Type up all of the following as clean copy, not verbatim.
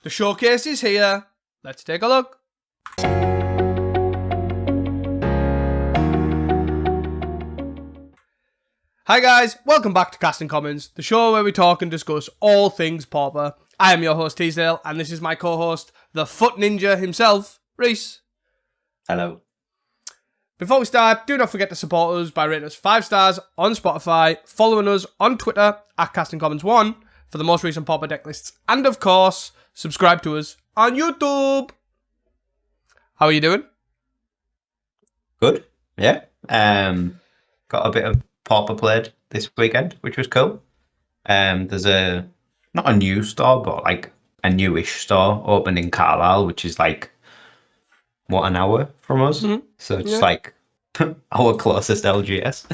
The showcase is here. Let's take a look. Hi guys, welcome back to Casting Commons, the show where we talk and discuss all things Pauper. I am your host Tissot, and this is my co-host, the Foot Ninja himself, Reese. Hello. Before we start, do not forget to support us by rating us 5 stars on Spotify, following us on Twitter at CastingCommons1 for the most recent Pauper deck lists, and of course, subscribe to us on YouTube. How are you doing? Good. Yeah. Got a bit of Pauper played this weekend, which was cool. There's not a new store, but like a newish store open in Carlisle, which is like an hour from us. Mm-hmm. So it's like our closest LGS.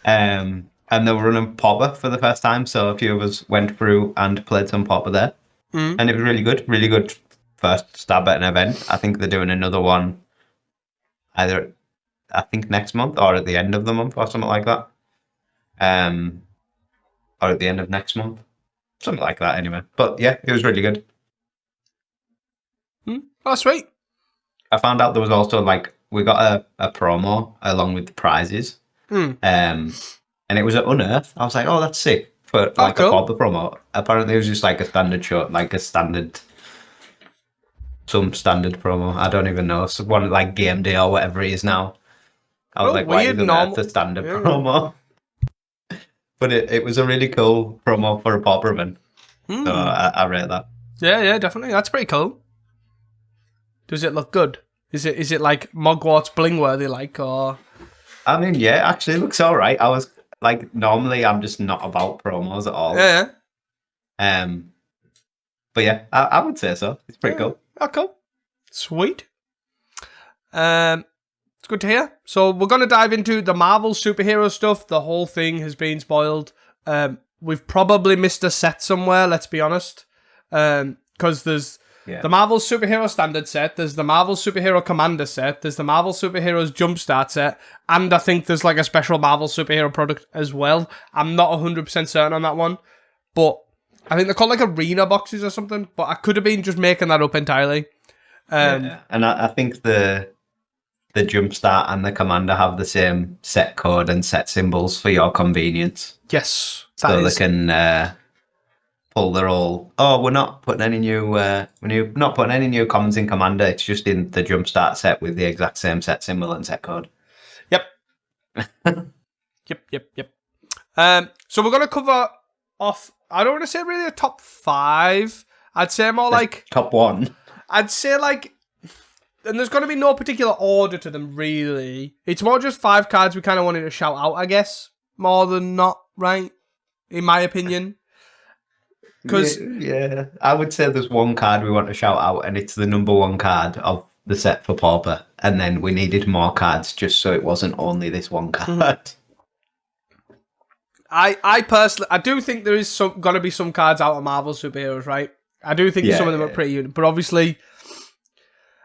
And they were running Pauper for the first time, so a few of us went through and played some Pauper there. And it was really good first stab at an event. I think they're doing another one either, I think, next month or at the end of the month or something like that. Or at the end of next month. Something like that anyway. But yeah, it was really good. Oh, sweet. I found out there was also we got a promo along with the prizes. And it was at Unearth. I was like, oh, that's sick. For cool. A Pauper promo. Apparently it was just like a standard show, some standard promo. I don't even know. So one like game day or whatever it is now. I was why isn't that the standard promo? But it was a really cool promo for a Pauper event. So I rate that. Yeah, definitely. That's pretty cool. Does it look good? Is it like Mogwarts bling worthy or? I mean, yeah, actually it looks alright. I was normally I'm just not about promos at all. Yeah. But yeah, I would say so. It's pretty cool. Oh, cool. Sweet. It's good to hear. So we're going to dive into the Marvel superhero stuff. The whole thing has been spoiled. We've probably missed a set somewhere, let's be honest. Because there's the Marvel Superhero Standard set, there's the Marvel Superhero Commander set, there's the Marvel Superheroes Jumpstart set, and I think there's a special Marvel Superhero product as well. I'm not 100% certain on that one, but I think they're called arena boxes or something, but I could have been just making that up entirely. And I think the Jumpstart and the Commander have the same set code and set symbols for your convenience. Yes. So they can pull their all. Oh, we're not putting any new. We're not putting any new commons in Commander. It's just in the Jumpstart set with the exact same set symbol and set code. Yep. Yep. So we're gonna cover off. I don't want to say really a top 5. I'd say more top 1. I'd say and there's going to be no particular order to them, really. It's more just 5 cards we kind of wanted to shout out, I guess. More than not, right? In my opinion. Yeah, I would say there's one card we want to shout out, and it's the number 1 card of the set for Pauper. And then we needed more cards just so it wasn't only this one card. I personally, I do think there is going to be some cards out of Marvel superheroes, right? I do think some of them are pretty unique, but obviously,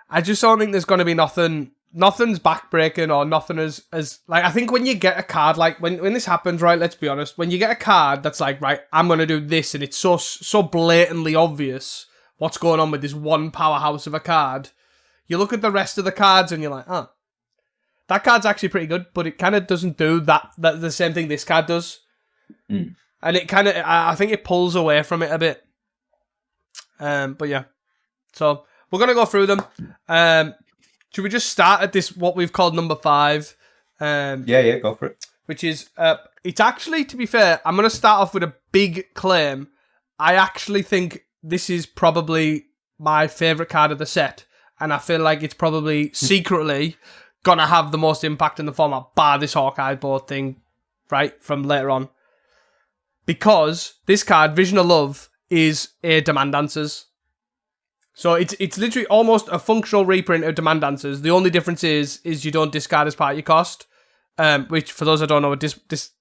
I just don't think there's going to be nothing's backbreaking or nothing as I think when you get a card, when this happens, right, let's be honest, when you get a card that's right, I'm going to do this, and it's so blatantly obvious what's going on with this one powerhouse of a card, you look at the rest of the cards and you're like, oh, that card's actually pretty good, but it kind of doesn't do that the same thing this card does. And it kind of, I think it pulls away from it a bit. But yeah, so we're gonna go through them. Should we just start at this what we've called number 5? Yeah, go for it. Which is it's actually, to be fair, I'm gonna start off with a big claim. I actually think this is probably my favorite card of the set, and I feel like it's probably secretly gonna have the most impact in the format, bar this Hawkeye board thing, right, from later on. Because this card, Vision of Love, is a Demand Dancers. So it's literally almost a functional reprint of Demand Dancers. The only difference is you don't discard as part of your cost. Which, for those that don't know what this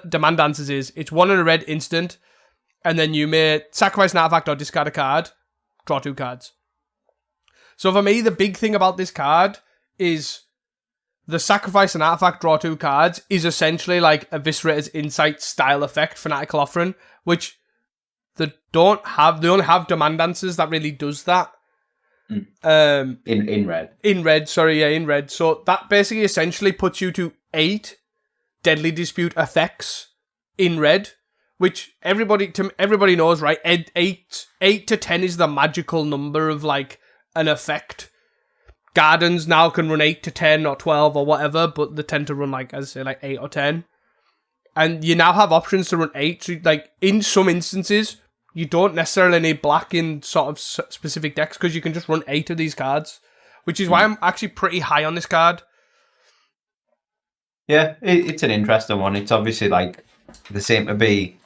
Demand Dancers is, it's 1 and a red instant, and then you may sacrifice an artifact or discard a card, draw 2 cards. So for me, the big thing about this card is the sacrifice an artifact, draw 2 cards is essentially like Eviscerator's Insight style effect, Fanatical Offering, which they only have Demand Dancers that really does that. In red. In red, sorry, yeah, in red. So that basically essentially puts you to 8 Deadly Dispute effects in red, which everybody knows, right? 8 to 10 is the magical number of like an effect. Gardens now can run 8 to 10 or 12 or whatever, but they tend to run like, as I say, like 8 or 10. And you now have options to run 8. So like in some instances, you don't necessarily need black in sort of specific decks because you can just run 8 of these cards, which is why I'm actually pretty high on this card. Yeah, it's an interesting one. It's obviously like they seem to be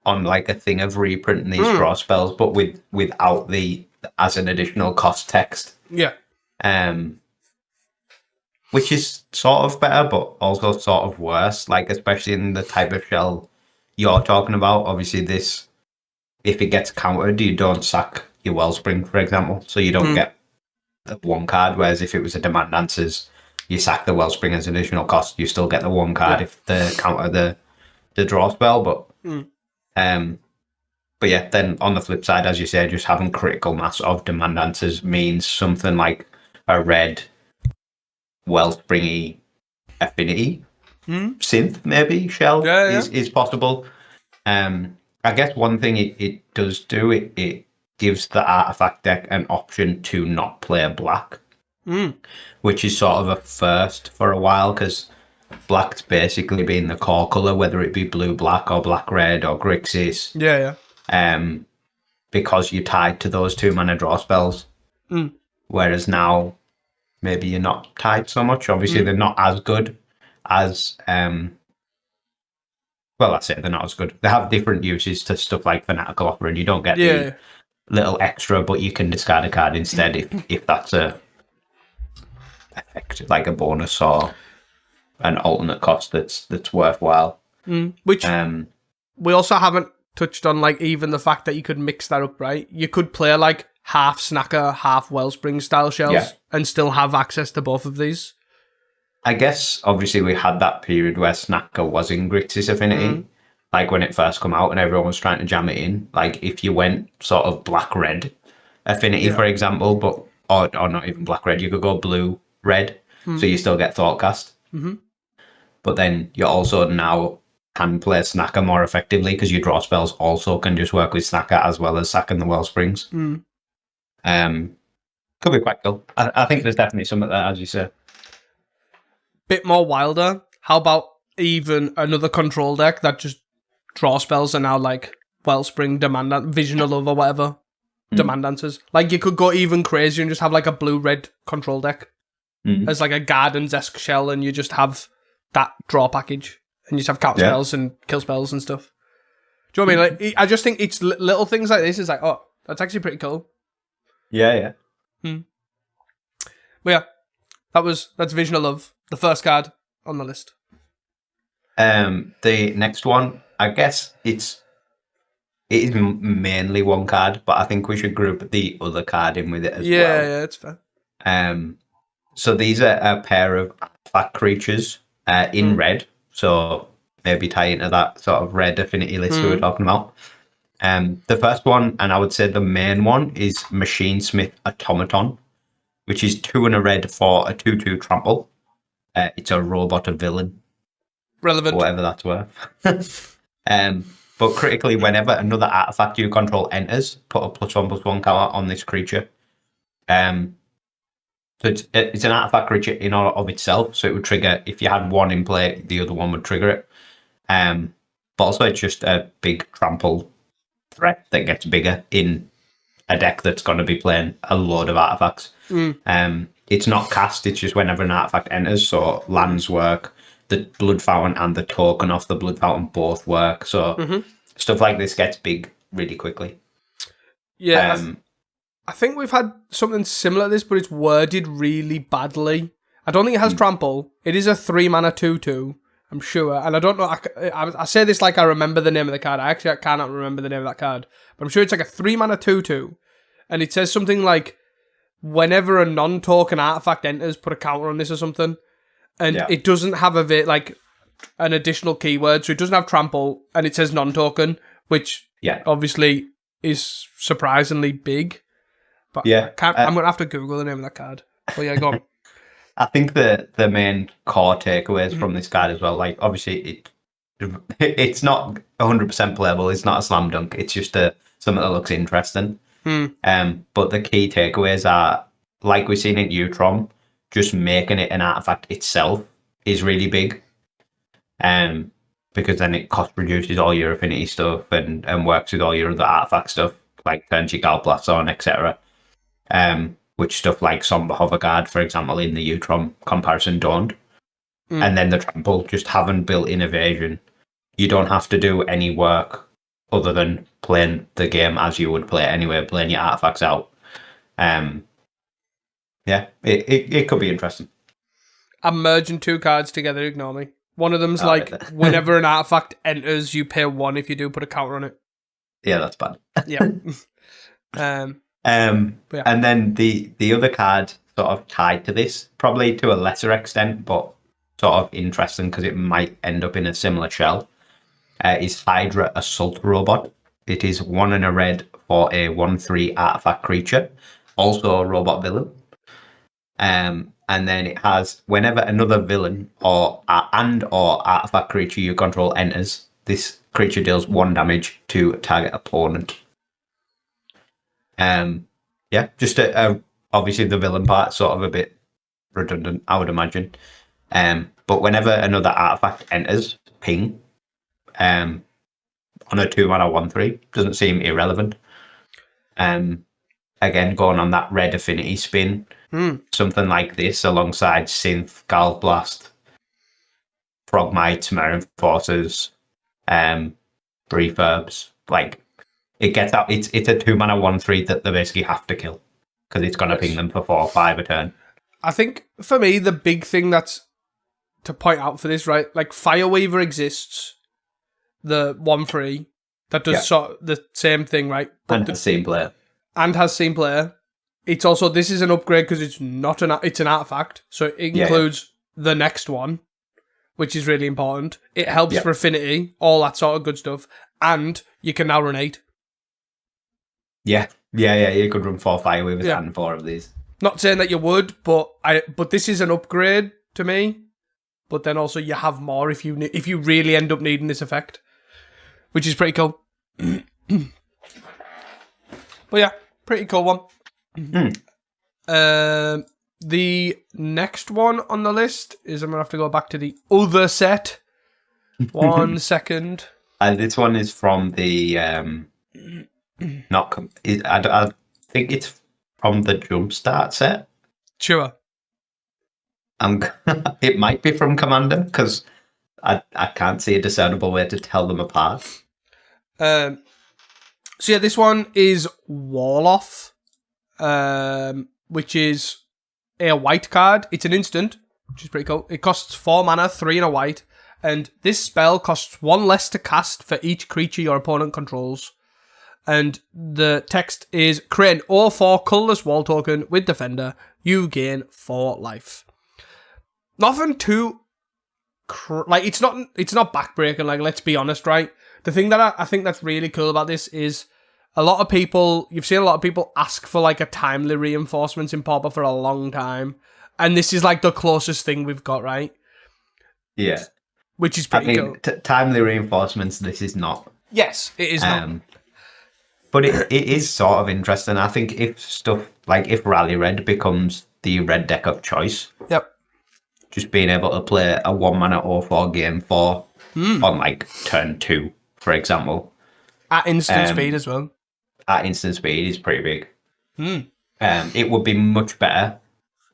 on like a thing of reprinting these draw spells, but without the as an additional cost text. Yeah. Which is sort of better, but also sort of worse. Like especially in the type of shell you're talking about. Obviously, this if it gets countered, you don't sack your Wellspring, for example, so you don't get one card. Whereas if it was a Demand Dancers, you sack the Wellspring as an additional cost, you still get the one card if they counter the draw spell. But yeah, then on the flip side, as you said, just having critical mass of Demand Dancers means something like a red Wellspringy Affinity synth, maybe shell is possible. I guess one thing it does do, it gives the artifact deck an option to not play black, which is sort of a first for a while because black's basically been the core color, whether it be blue-black or black-red or Grixis. Yeah. Because you're tied to those 2 mana draw spells. Whereas now, maybe you're not tied so much. Obviously, they're not as good as... well, that's it. They're not as good. They have different uses to stuff like Fanatical Offer, and you don't get the little extra, but you can discard a card instead if that's a effect, like a bonus or an alternate cost that's worthwhile. Which we also haven't touched on, like even the fact that you could mix that up, right? You could play like half Snacker, half Wellspring style shells and still have access to both of these. I guess, obviously, we had that period where Snacker was in Grixis Affinity, like when it first come out and everyone was trying to jam it in. Like, if you went sort of black-red Affinity, for example, but or not even black-red, you could go blue-red, so you still get Thoughtcast. But then you also now can play Snacker more effectively because your draw spells also can just work with Snacker as well as sacking the Wellsprings. Could be quite cool. I think there's definitely something there, as you say. Bit more wilder. How about even another control deck that just draw spells are now like Wellspring, Vision of Love or whatever. Demand Dancers. Like you could go even crazier and just have like a blue-red control deck as like a Gardens-esque shell, and you just have that draw package and you just have counter spells and kill spells and stuff. Do you know what I mean? Like, I just think it's little things like this is like, oh, that's actually pretty cool. Yeah. But yeah, that's Vision of Love, the first card on the list. The next one, I guess it is mainly one card, but I think we should group the other card in with it as well. Yeah, it's fair. So these are a pair of artifact creatures in red, so maybe tie into that sort of red affinity list we were talking about. The first one, and I would say the main one, is Machinesmith Automaton, which is 2 and a red for a 2/2 trample. It's a robot, a villain. Relevant. Whatever that's worth. But critically, whenever another artifact you control enters, put a +1/+1 counter on this creature. So it's an artifact creature in or of itself, so it would trigger, if you had one in play, the other one would trigger it. But also it's just a big trample threat that gets bigger in a deck that's going to be playing a load of artifacts. It's not cast, it's just whenever an artifact enters, so lands work, the Blood Fountain and the token off the Blood Fountain both work, so stuff like this gets big really quickly. Yeah, I think we've had something similar to this, but it's worded really badly. I don't think it has trample. It is a 3-mana 2/2, I'm sure, and I don't know, I say this like I remember the name of the card. I cannot remember the name of that card, but I'm sure it's like a 3-mana 2/2, and it says something like, whenever a non-token artifact enters, put a counter on this or something. And it doesn't have like an additional keyword, so it doesn't have trample, and it says non-token, which obviously is surprisingly big. But Yeah, I'm going to have to Google the name of that card. But yeah, go on. I think the main core takeaways from this card as well, like obviously it's not 100% playable. It's not a slam dunk. It's just something that looks interesting. But the key takeaways are, like we've seen in Utrom, just making it an artifact itself is really big. Because then it cost reduces all your affinity stuff and works with all your other artifact stuff, like turns your Galblast on, etc. Which stuff like Somber Hoverguard, for example, in the Utrom comparison don't. And then the Trample, just having built-in evasion, you don't have to do any work other than playing the game as you would play it anyway, playing your artifacts out. It could be interesting. I'm merging two cards together, ignore me. One of them's whenever an artifact enters, you pay 1 if you do put a counter on it. Yeah, that's bad. Yeah. And then the other card sort of tied to this, probably to a lesser extent, but sort of interesting because it might end up in a similar shell, is Hydra Assault Robot. It is 1 and a red for a 1/3 artifact creature, also a robot villain. And then it has, whenever another villain or artifact creature you control enters, this creature deals 1 damage to a target opponent. Just obviously the villain part sort of a bit redundant, I would imagine. But whenever another artifact enters, ping, on a 2-mana 1/3 doesn't seem irrelevant. Again, going on that red affinity spin, something like this alongside Synth, Galblast, Frogmites, Marine Forces, Refurbs, like it gets out. It's a 2-mana 1/3 that they basically have to kill because it's going to ping them for 4 or 5 a turn. I think for me the big thing that's to point out for this, right? Like Fireweaver exists, the 1/3 that does sort of the same thing, right? But and the same player. And has same player. It's also, this is an upgrade because it's not it's an artifact, so it includes the next one, which is really important. It helps for affinity, all that sort of good stuff, and you can now run 8. Yeah, you could run 4 Fireweavers and 4 of these. Not saying that you would, but this is an upgrade to me. But then also you have more if you really end up needing this effect, which is pretty cool. But yeah, pretty cool one. The next one on the list is, I'm gonna have to go back to the other set. 1 second. This one is from the I think it's from the Jumpstart set. Sure. It might be from Commander because I can't see a discernible way to tell them apart. So yeah, this one is Warloth, which is a white card. It's an instant, which is pretty cool. It costs 4 mana, 3 and a white, and this spell costs 1 less to cast for each creature your opponent controls. And the text is, create an 0/4 colourless wall token with Defender. You gain 4 life. Nothing too... it's not backbreaking, like, let's be honest, right? The thing that I think that's really cool about this is you've seen a lot of people ask for like a timely reinforcements in Pauper for a long time. And this is like the closest thing we've got, right? Yeah. Which is pretty cool. Timely reinforcements, this is not. Yes, it is not. But it is sort of interesting. I think if Rally Red becomes the red deck of choice. Yep. Just being able to play a 1-mana 0/4 game 4 on like turn 2, for example. At instant speed as well. At instant speed is pretty big. It would be much better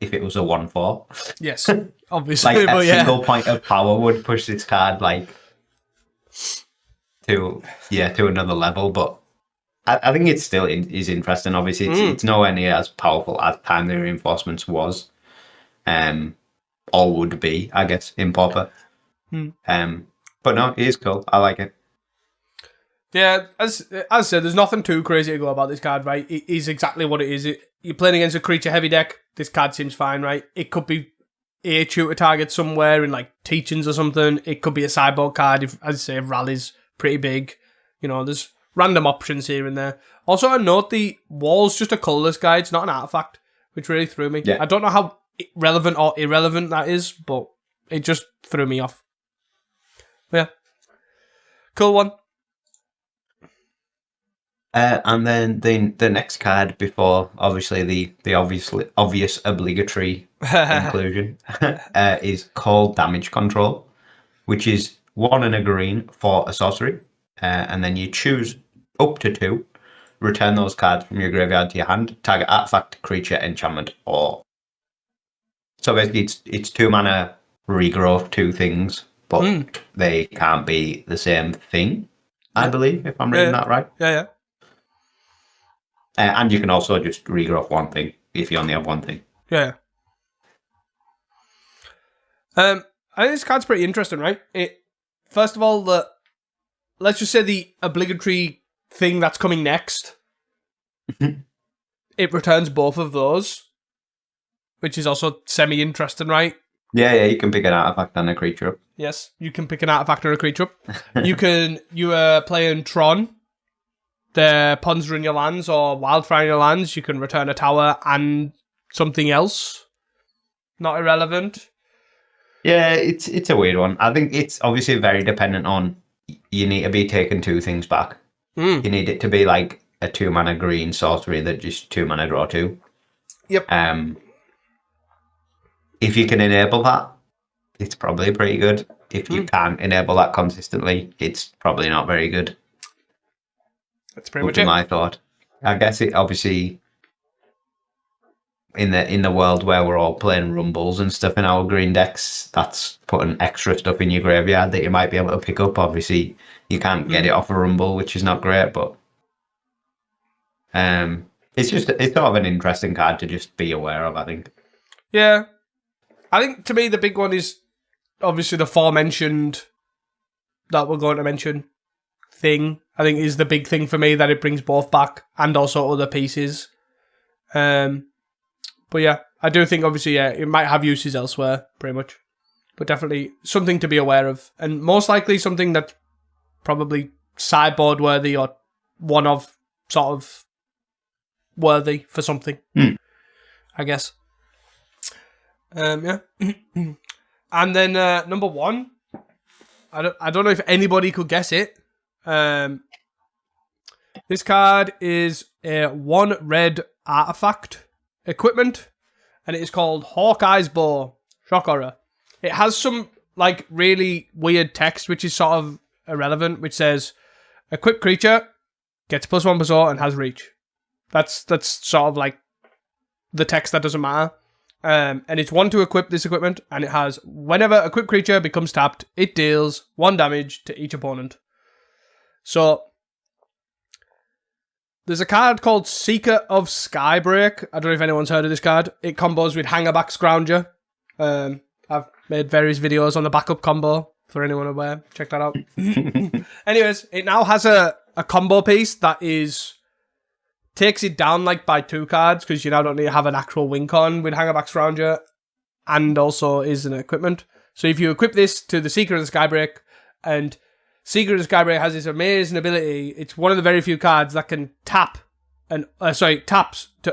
if it was a 1/4. Yes, obviously. Like but a single point of power would push this card like to another level. But I think it still is interesting. Obviously, it's nowhere near as powerful as Timely Reinforcements was. Or would be, I guess, in Pauper. But no, it is cool. I like it. Yeah, as I said, there's nothing too crazy to go about this card, right? It is exactly what it is. You're playing against a creature heavy deck. This card seems fine, right? It could be a tutor target somewhere in like Teachings or something. It could be a sideboard card if Rally's pretty big. You know, there's random options here and there. Also, I note the wall's just a colourless guide, it's not an artifact, which really threw me. Yeah. I don't know how relevant or irrelevant that is, but it just threw me off. Yeah. Cool one. And then the next card before, obviously, the obvious obligatory inclusion is called Damage Control, which is 1 and a green for a sorcery. And then you choose up to 2. Return those cards from your graveyard to your hand. Target artifact, creature, enchantment, or... So basically, it's 2 mana, regrow 2 things, but they can't be the same thing, I believe, if I'm reading that right. Yeah. And you can also just regrow 1 thing if you only have 1 thing. Yeah. I think this card's pretty interesting, right? First of all, let's just say the obligatory thing that's coming next. It returns both of those, which is also semi-interesting, right? Yeah, you can pick an artifact and a creature up. Yes, you can pick an artifact or a creature up. You are playing Tron. The ponds are in your lands or wildfire in your lands. You can return a tower and something else. Not irrelevant. Yeah, it's a weird one. I think it's obviously very dependent on you need to be taking 2 things back. You need it to be like a 2 mana green sorcery that just 2 mana draw 2. Yep. If you can enable that, it's probably pretty good. If you can't enable that consistently, it's probably not very good. That's pretty much it. My thought. I guess it obviously in the world where we're all playing rumbles and stuff in our green decks, that's putting extra stuff in your graveyard that you might be able to pick up. Obviously, you can't get it off a rumble, which is not great, but it's sort of an interesting card to just be aware of, I think. Yeah. I think to me the big one is obviously the aforementioned that we're going to mention thing. I think is the big thing for me, that it brings both back and also other pieces. But yeah, I do think obviously it might have uses elsewhere, pretty much. But definitely something to be aware of. And most likely something that's probably sideboard worthy or one of sort of worthy for something. I guess. Yeah. And then number 1, I don't know if anybody could guess it. This card is a 1 red artifact equipment, and it is called Hawkeye's Bow. Shock horror. It has some like really weird text, which is sort of irrelevant, which says, equipped creature gets +1/+0 and has reach. That's sort of like the text that doesn't matter. And it's 1 to equip this equipment, and it has, whenever equipped creature becomes tapped, it deals 1 damage to each opponent. So, there's a card called Seeker of Skybreak. I don't know if anyone's heard of this card. It combos with Hangerback Scrounger. I've made various videos on the backup combo, for anyone aware. Check that out. Anyways, it now has a combo piece that takes it down like by 2 cards, because you now don't need to have an actual win con with Hangerback Scrounger, and also is an equipment. So if you equip this to the Seeker of the Skybreak, and Seeker of the Skybreak has this amazing ability, it's one of the very few cards that can taps to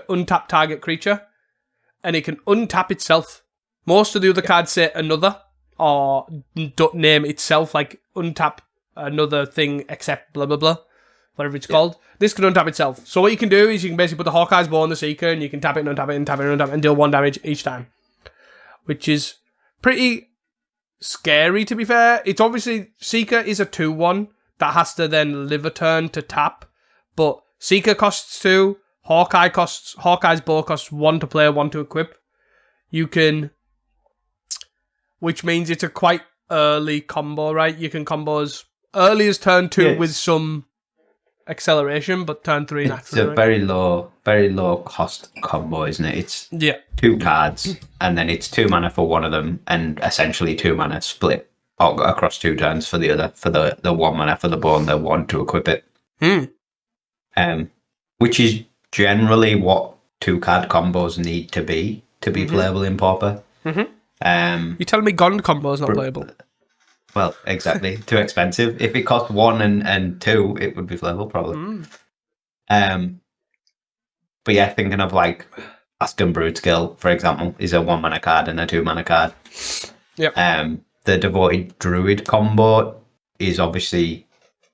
untap target creature, and it can untap itself. Most of the other cards say another, or don't name itself, like untap another thing except blah blah blah, whatever it's called. This can untap itself. So what you can do is you can basically put the Hawkeye's Bow on the Seeker, and you can tap it and untap it and tap it and untap it and deal 1 damage each time. Which is pretty scary, to be fair. It's obviously, Seeker is a 2/1 that has to then live a turn to tap, but Seeker costs 2, Hawkeye's Bow costs 1 to play, 1 to equip. You can, which means it's a quite early combo, right? You can combo as early as turn 2 with some acceleration, but turn 3 it's naturally. It's a very low cost combo, isn't it? It's 2 cards, and then it's 2 mana for one of them, and essentially 2 mana split across 2 turns for the other, for the 1 mana for the bow and the 1 to equip it. Which is generally what 2 card combos need to be playable in Pauper. You telling me Gond combo is not playable? Well, exactly. Too expensive. If it cost 1 and 2, it would be playable probably. But yeah, thinking of like Aston Broodskill, for example, is a 1 mana card and a 2 mana card. Yep. The Devoted Druid combo is obviously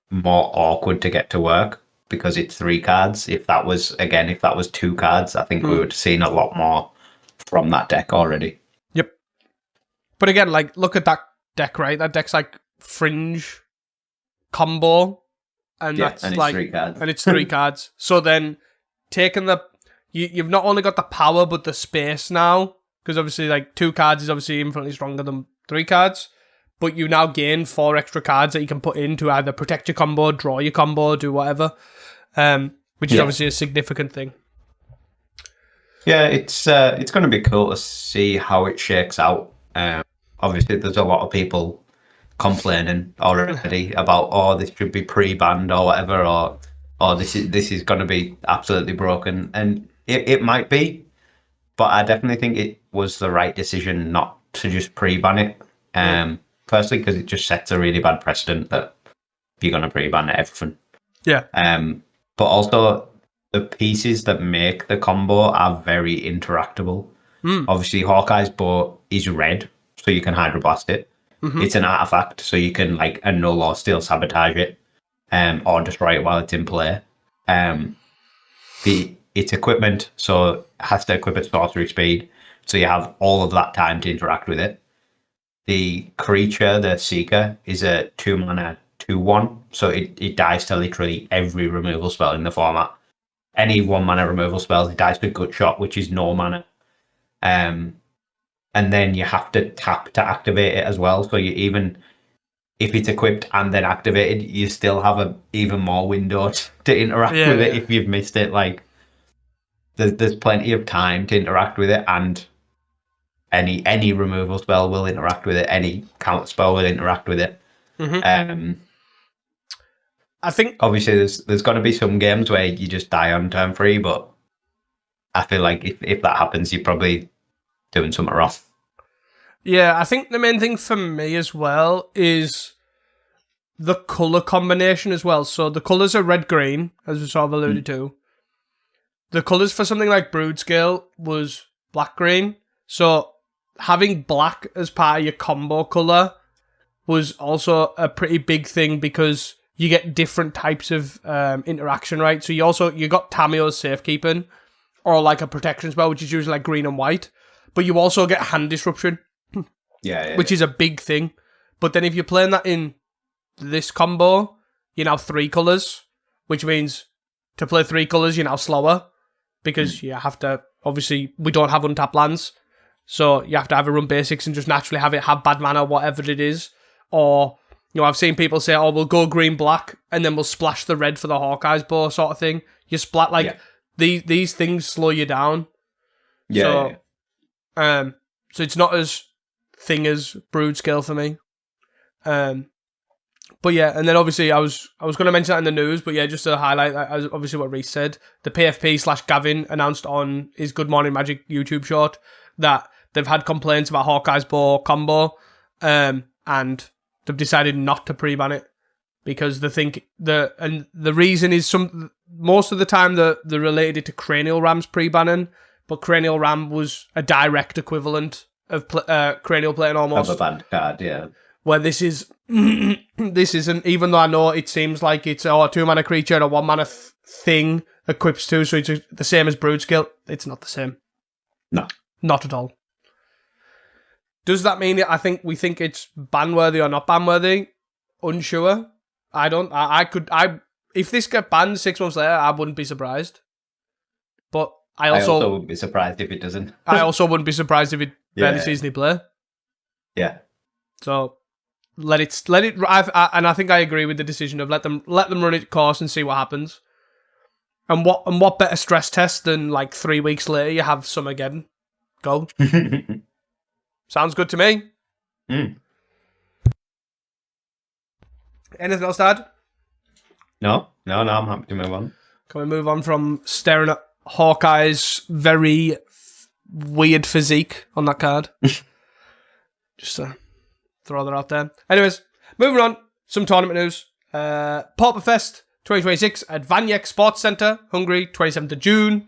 more awkward to get to work because it's 3 cards. If that was 2 cards, I think we would have seen a lot more from that deck already. Yep. But again, like, look at that deck, right? That deck's like Fringe combo, and that's and it's like 3 cards. And it's 3 cards. So then taking you've not only got the power but the space now, because obviously like 2 cards is obviously infinitely stronger than 3 cards, but you now gain 4 extra cards that you can put in to either protect your combo, draw your combo, do whatever, which is obviously a significant thing. Yeah, it's going to be cool to see how it shakes out. Obviously, there's a lot of people complaining already about, this should be pre-banned or whatever, or this is going to be absolutely broken, and it might be, but I definitely think it was the right decision not to just pre-ban it. Firstly, because it just sets a really bad precedent that you're going to pre-ban everything. Yeah. But also the pieces that make the combo are very interactable. Obviously, Hawkeye's bow is red, so you can Hydroblast it. It's an artifact, so you can like annul or steal sabotage it, or destroy it while it's in play. It's equipment, so it has to equip at sorcery speed, so you have all of that time to interact with it. The creature, the Seeker, is a 2 mana 2/1, so it dies to literally every removal spell in the format. Any 1 mana removal spell, it dies to Gut Shot, which is no mana. And then you have to tap to activate it as well. So you even if it's equipped and then activated, you still have a even more window to interact with it if you've missed it. Like there's plenty of time to interact with it, and any removal spell will interact with it. Any counter spell will interact with it. I think obviously there's got to be some games where you just die on turn 3, but I feel like if that happens, you're probably doing something wrong. Yeah, I think the main thing for me as well is the colour combination as well. So the colours are red-green, as we sort of alluded to. The colours for something like Broodskill was black-green. So having black as part of your combo colour was also a pretty big thing because you get different types of interaction, right? So you got Tameo's Safekeeping, or like a protection spell, which is usually like green and white. But you also get Hand Disruption, which is a big thing. But then if you're playing that in this combo, you're now 3 colours, which means to play 3 colours, you're now slower, because you have to, obviously, we don't have untapped lands, so you have to either run basics and just naturally have bad mana, whatever it is, or, you know, I've seen people say, we'll go green-black, and then we'll splash the red for the Hawkeye's bow sort of thing. You splat, these things slow you down. So it's not as thing as Broodskill for me. But yeah, and then obviously I was going to mention that in the news, but yeah, just to highlight that, as obviously what Reese said, the PFP/Gavin announced on his Good Morning Magic YouTube short that they've had complaints about Hawkeye's bow combo, and they've decided not to pre-ban it because they think the reason is most of the time they're related it to Cranial Ram's pre-banning, but Cranial Ram was a direct equivalent of Cranial Plating almost. Of a banned card, yeah. Where this isn't, even though I know it seems like it's a 2-mana creature and a 1-mana thing equips to, so it's the same as Broodskill. It's not the same. No. Not at all. Does that mean we think it's ban-worthy or not ban-worthy? Unsure. I don't. If this got banned 6 months later, I wouldn't be surprised. But I also wouldn't be surprised if it doesn't. I also wouldn't be surprised if it barely sees any play. Yeah. So let it. And I think I agree with the decision of let them run its course and see what happens. And what better stress test than like 3 weeks later you have Summergeddon. Go. Sounds good to me. Anything else to add? No, I'm happy to move on. Can we move on from staring at Hawkeye's very weird physique on that card? Just to throw that out there. Anyways, Moving on, some tournament news. Pauper Fest 2026 at Vanyek Sports Centre, Hungary, 27th of June.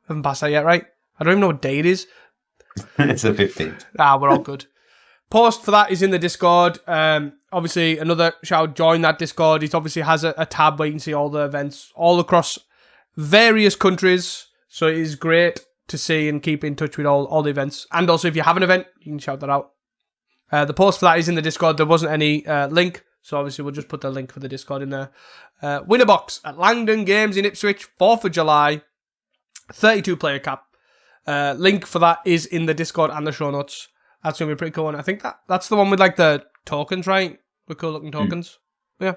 Haven't passed that yet, right? I don't even know what day it is. It's the 15th. We're all good. Post for that is in the Discord. Obviously, another shout, join that Discord. It obviously has a tab where you can see all the events all across various countries. So it is great to see and keep in touch with all the events. And also, if you have an event, you can shout that out. The post for that is in the Discord. There wasn't any link, so obviously we'll just put the link for the Discord in there. Winner box at Langden Games in Ipswich, 4th of July, 32 player cap. Link for that is in the Discord and the show notes. That's going to be pretty cool. And I think that's the one with like the tokens, right? The cool looking tokens. Yeah.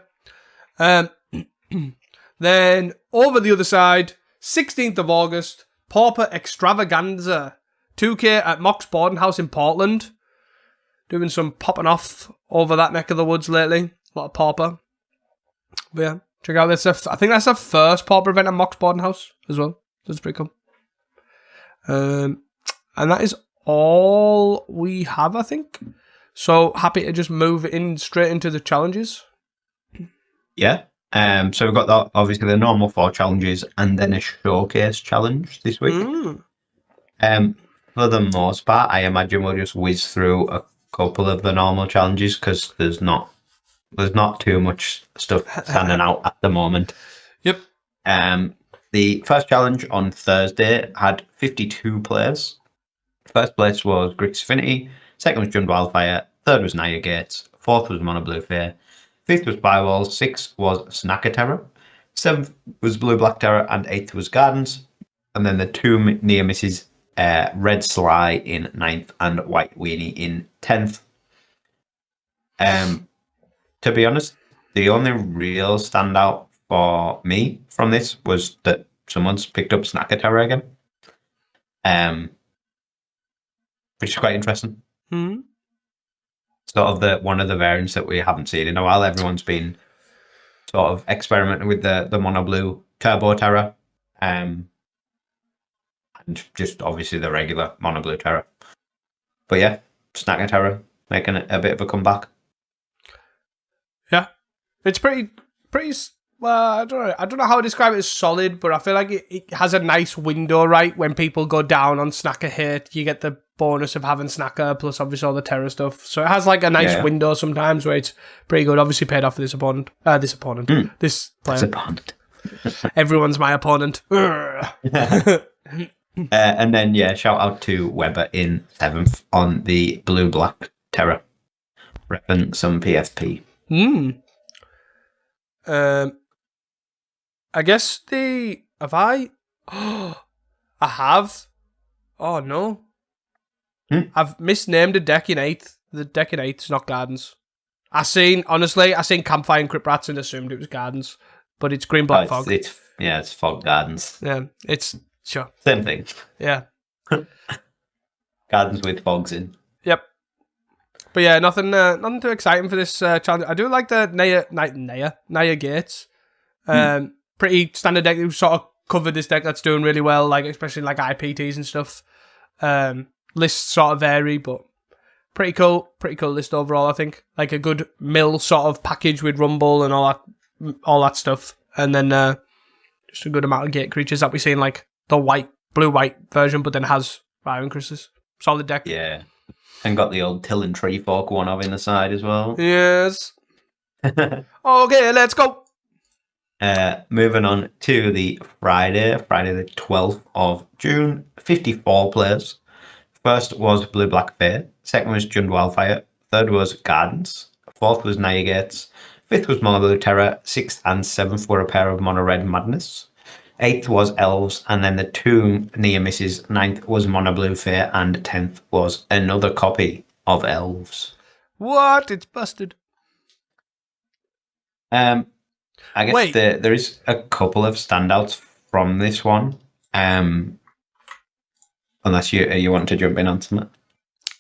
Then over the other side, 16th of August, Pauper Extravaganza. 2K at Mox Boarding House in Portland. Doing some popping off over that neck of the woods lately. A lot of Pauper. But yeah, check out this. I think that's the first Pauper event at Mox Boarding House as well. That's pretty cool. And that is all we have, I think. So happy to just move in straight into the challenges. Yeah. So we've got obviously the normal 4 challenges and then a showcase challenge this week. For the most part, I imagine we'll just whiz through a couple of the normal challenges because there's not too much stuff standing out at the moment. Yep. The first challenge on Thursday had 52 players. First place was Grix Affinity, second was Jund Wildfire, third was Naya Gates, fourth was Mono Blue Fair, fifth was Bywall, sixth was Snacker Terror, seventh was Blue Black Terror, and eighth was Gardens. And then the 2 near misses, Red Sly in 9th and White Weenie in 10th. To be honest, the only real standout for me from this was that someone's picked up Snacker Terror again. Which is quite interesting. Sort of one of the variants that we haven't seen in a while. Everyone's been sort of experimenting with the Mono Blue Turbo Terror. And just obviously the regular Mono Blue Terror. But yeah, Snacker Terror making a bit of a comeback. Yeah. It's pretty well, I don't know how to describe it as solid, but I feel like it has a nice window, right? When people go down on Snacker hit, you get the bonus of having Snacker plus obviously all the terror stuff. So it has like a nice window sometimes where it's pretty good. Obviously paid off for this opponent. This player. This opponent. Everyone's my opponent. And then, shout out to Weber in 7th on the Blue Black Terror. Repping some PFP. I guess I have. Oh no. I've misnamed a deck in 8th. The deck in 8th is not Gardens. I seen Campfire and Crypt Rats and assumed it was Gardens. But it's Green Black Fog. It's Fog Gardens. Yeah, it's sure. Same thing. Yeah. Gardens with fogs in. Yep. But yeah, nothing too exciting for this challenge. I do like the Naya Gates. Pretty standard deck. You sort of covered this deck that's doing really well, like especially like IPTs and stuff. Lists sort of vary, but pretty cool list overall. I think like a good mill sort of package with Rumble and all that stuff, and then just a good amount of gate creatures that we see in like the blue-white version, but then has Iron Crystals. Solid deck. Yeah. And got the old Till and Tree Fork one off in the side as well. Yes. Okay, let's go. Moving on to the Friday the 12th of June. 54 players. First was Blue Black Bear. Second was Jund Wildfire. Third was Gardens. Fourth was Naya Gates. Fifth was Mono Blue Terror. Sixth and 7th were a pair of Mono Red Madness. 8th was Elves, and then the 2 near misses. 9th was Mono Blue Fair, and 10th was another copy of Elves. What? It's busted. I guess there is a couple of standouts from this one. Unless you want to jump in on something.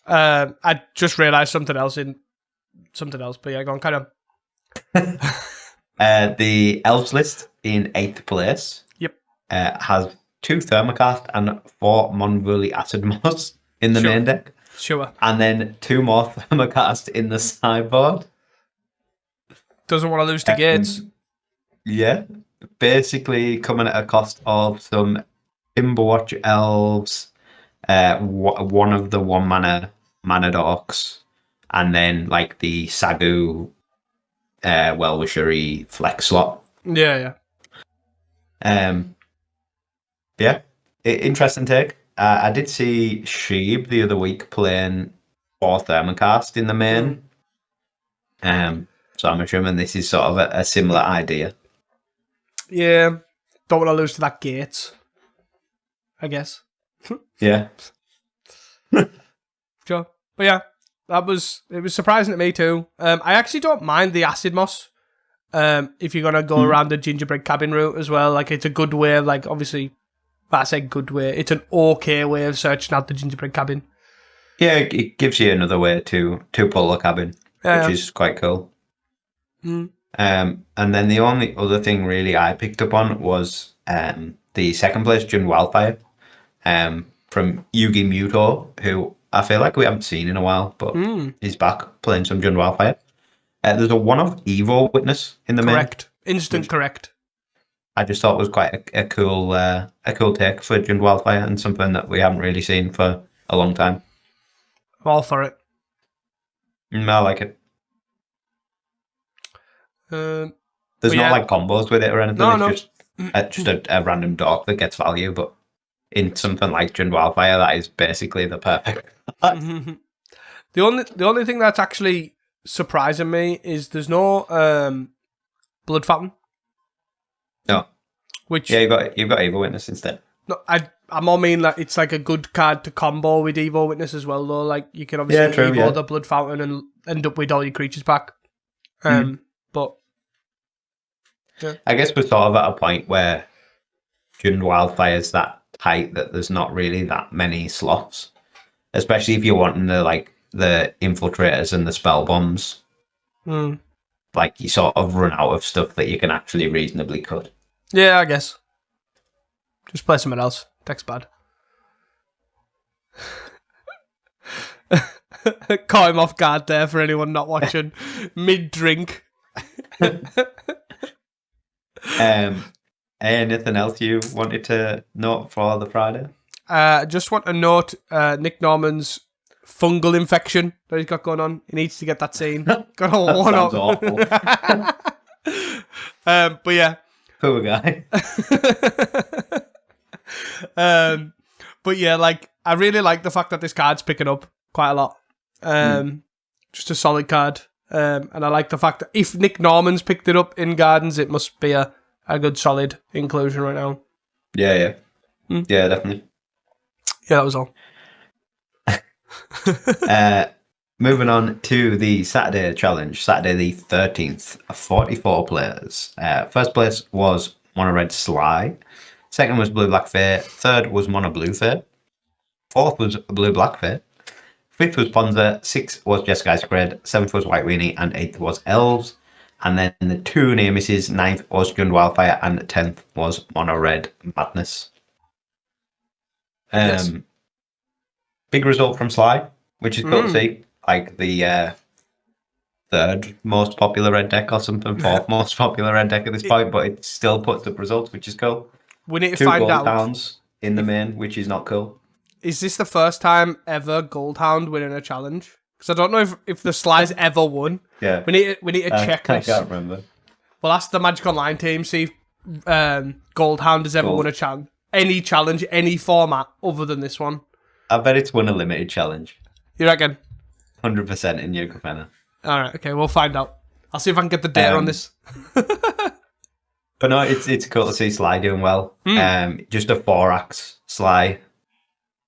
I just realised something else, but yeah, go on, kind of. The Elves list in 8th place. Yep. Has 2 Thermocast and 4 Monvuli Acid Moss in the main deck. Sure. And then 2 more Thermocast in the sideboard. Doesn't want to lose to Gates. Yeah. Basically coming at a cost of some Timberwatch elves, one of the one mana dorks, and then like the Sagu Well-Wishery flex slot. Yeah. Yeah. Interesting take. I did see Sheeb the other week playing 4 Thermocast in the main. So I'm assuming this is sort of a similar idea. Yeah. Don't want to lose to that Gates, I guess. Yeah. Sure. But yeah, it was surprising to me too. I actually don't mind the acid moss. If you're gonna go around the gingerbread cabin route as well, like it's a good way. Like obviously, that's a good way. It's an okay way of searching out the gingerbread cabin. Yeah, it gives you another way to pull the cabin, which is quite cool. And then the only other thing really I picked up on was the second place Jund Wildfire from Yugi Muto, who I feel like we haven't seen in a while, but he's back playing some Jund Wildfire. There's a one-off Evo witness in the main. Correct. Instant correct. I just thought it was quite a cool take for Jund Wildfire and something that we haven't really seen for a long time. I'm all for it. I like it. There's not like combos with it or anything. No. It's just a random dog that gets value, but in something like Jund Wildfire, that is basically the perfect. The only thing that's actually surprising me is there's no Blood Fountain. No. Which you've got Evo Witness instead. No, I more mean that it's like a good card to combo with Evo Witness as well, though. Like you can obviously Evo the Blood Fountain and end up with all your creatures back. But yeah. I guess we're sort of at a point where Jund Wildfire's that tight that there's not really that many slots, especially if you're wanting the infiltrators and the spell bombs. Like you sort of run out of stuff that you can actually reasonably cut. Yeah, I guess. Just play something else. Text bad. Caught him off guard there for anyone not watching. Mid-drink. Anything else you wanted to note for the Friday? Just want to note Nick Norman's fungal infection that he's got going on. He needs to get that seen. Got a one up. Awful. But yeah. Poor guy. But yeah, like I really like the fact that this card's picking up quite a lot. Just a solid card. And I like the fact that if Nick Norman's picked it up in Gardens, it must be a good solid inclusion right now. Yeah. Yeah, definitely. Yeah, that was all. Moving on to the Saturday challenge, Saturday the 13th, 44 players. First place was Mono Red Sly. Second was Blue Black Fair. Third was Mono Blue Fair. Fourth was Blue Black Fair. Fifth was Ponza. Sixth was Jeskai Spread. Seventh was White Weenie. And eighth was Elves. And then the two near misses, ninth was Jund Wildfire. And 10th was Mono Red Madness. Yes. Big result from Sly, which is cool to see. Like the third most popular red deck or something, fourth most popular red deck at this point, but it still puts up results, which is cool. We need to Two find gold out. Hounds in the main, which is not cool. Is this the first time ever Goldhound winning a challenge? Because I don't know if the Sly's ever won. Yeah. We need to check this. I can't remember. We'll ask the Magic Online team, see if Goldhound has ever won a challenge. Any challenge, any format other than this one. I bet it's won a limited challenge. You reckon? 100% in Yugopena. Alright, okay, we'll find out. I'll see if I can get the data on this. But no, it's cool to see Sly doing well. Just a 4-axe Sly,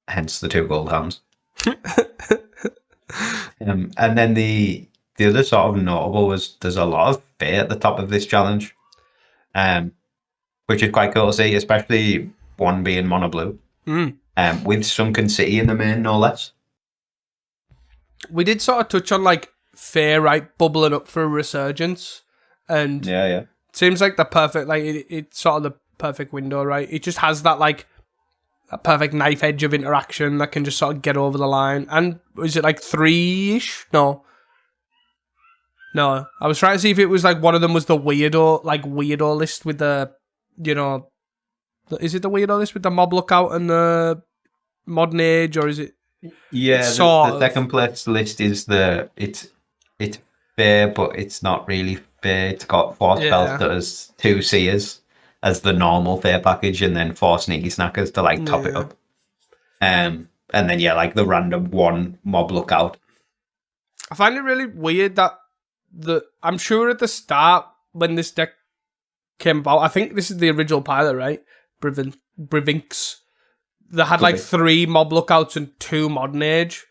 hence the two Goldhounds. And then the other sort of notable was there's a lot of Fae at the top of this challenge, which is quite cool to see, especially one being Mono Blue, with Sunken City in the main, no less. We did sort of touch on like Fae, right, bubbling up for a resurgence, and yeah, it seems like the perfect, like it's sort of the perfect window, right? It just has that like a perfect knife edge of interaction that can just sort of get over the line. And is it like 3-ish? No, No, I was trying to see if it was like one of them was the weirdo list with the, is it the weirdo list with the mob lookout and the modern age, or is it? Yeah, the second place list is it's fair, but it's not really fair. It's got 4 spells that has 2 seers as the normal fair package, and then 4 sneaky snackers to like top it up. And then like the random 1 mob lookout. I find it really weird that I'm sure at the start when this deck came about, I think this is the original pilot, right? Brivinx. They had like 3 mob lookouts and 2 modern age.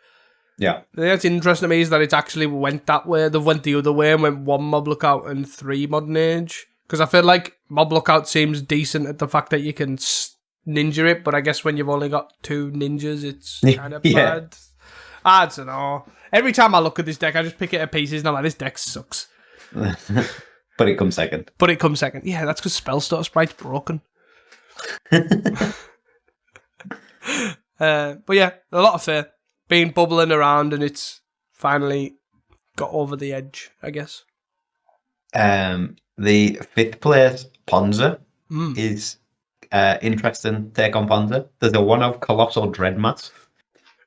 Yeah. The thing that's interesting to me is that it actually went that way. They went the other way and went 1 mob lookout and 3 modern age. Because I feel like mob lookout seems decent at the fact that you can ninja it, but I guess when you've only got 2 ninjas, it's kind of bad. I don't know. Every time I look at this deck, I just pick it to pieces and I'm like, this deck sucks. But it comes second. Yeah, that's because Spellstutter Sprite's broken. But yeah, a lot of fair. Been bubbling around and it's finally got over the edge, I guess. The 5th place, Ponza, is interesting take on Ponza. There's a 1 of Colossal Dreadmask.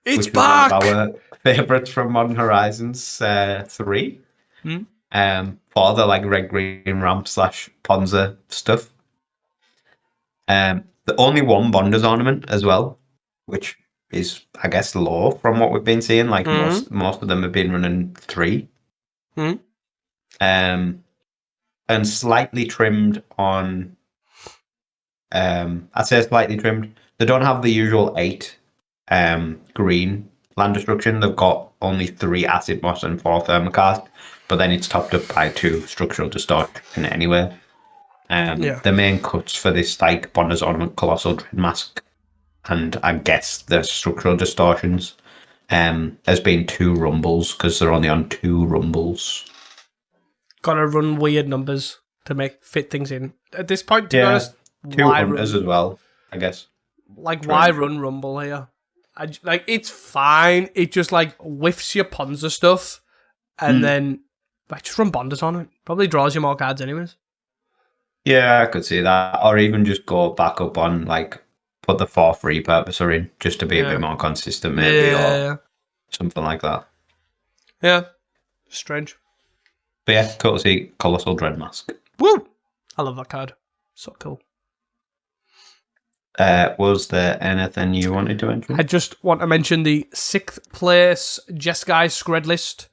It's back! One of our favourites from Modern Horizons 3. For the like red-green ramp / Ponza stuff. The only 1 Bonders ornament as well, which is, I guess, low from what we've been seeing. Like most of them have been running 3. And slightly trimmed on. I'd say slightly trimmed. They don't have the usual 8 green land destruction. They've got only 3 acid moss and 4 thermocast, but then it's topped up by 2 structural distortion anyway. The main cuts for this like Bonders ornament, Colossal Dreadmask, and I guess the structural distortions has been 2 rumbles because they're only on 2 rumbles. Gotta run weird numbers to fit things in. At this point, to be honest, 2 hunters as well, I guess. Like, why run rumble here? It's fine. It just like whiffs your Ponza stuff, and then just run Bonders on it. Probably draws you more cards anyways. Yeah, I could see that. Or even just go back up on, like, put the 4 free purposer in, just to be a bit more consistent, maybe, or something like that. Yeah. Strange. But yeah, cool to see Colossal Dreadmask. Woo! I love that card. So cool. Was there anything you wanted to mention? I just want to mention the 6th place Jeskai Scred list.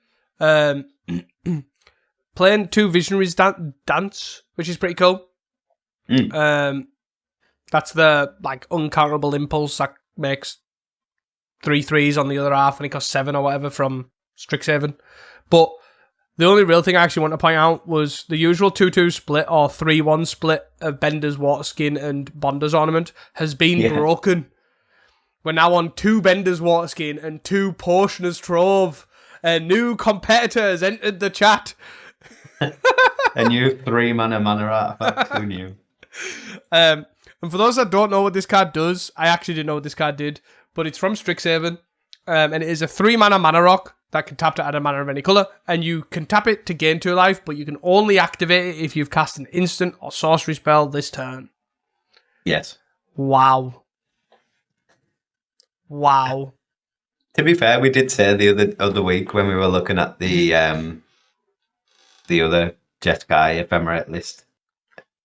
Playing 2 Visionaries dance, which is pretty cool. That's the like uncounterable impulse that makes 3 3s on the other half, and it costs 7 or whatever from Strixhaven. But the only real thing I actually want to point out was the usual 2-2 split or 3-1 split of Bender's Waterskin and Bonders Ornament has been broken. We're now on 2 Bender's Waterskin and 2 Portioner's Trove, and new competitors entered the chat. A new 3-mana artifact. Who knew? And for those that don't know what this card does, I actually didn't know what this card did, but it's from Strixhaven, and it is a 3-mana mana rock that can tap to add a mana of any colour, and you can tap it to gain 2 life, but you can only activate it if you've cast an instant or sorcery spell this turn. Yes. Wow. To be fair, we did say the other week when we were looking at the other Jeskai Ephemerate list,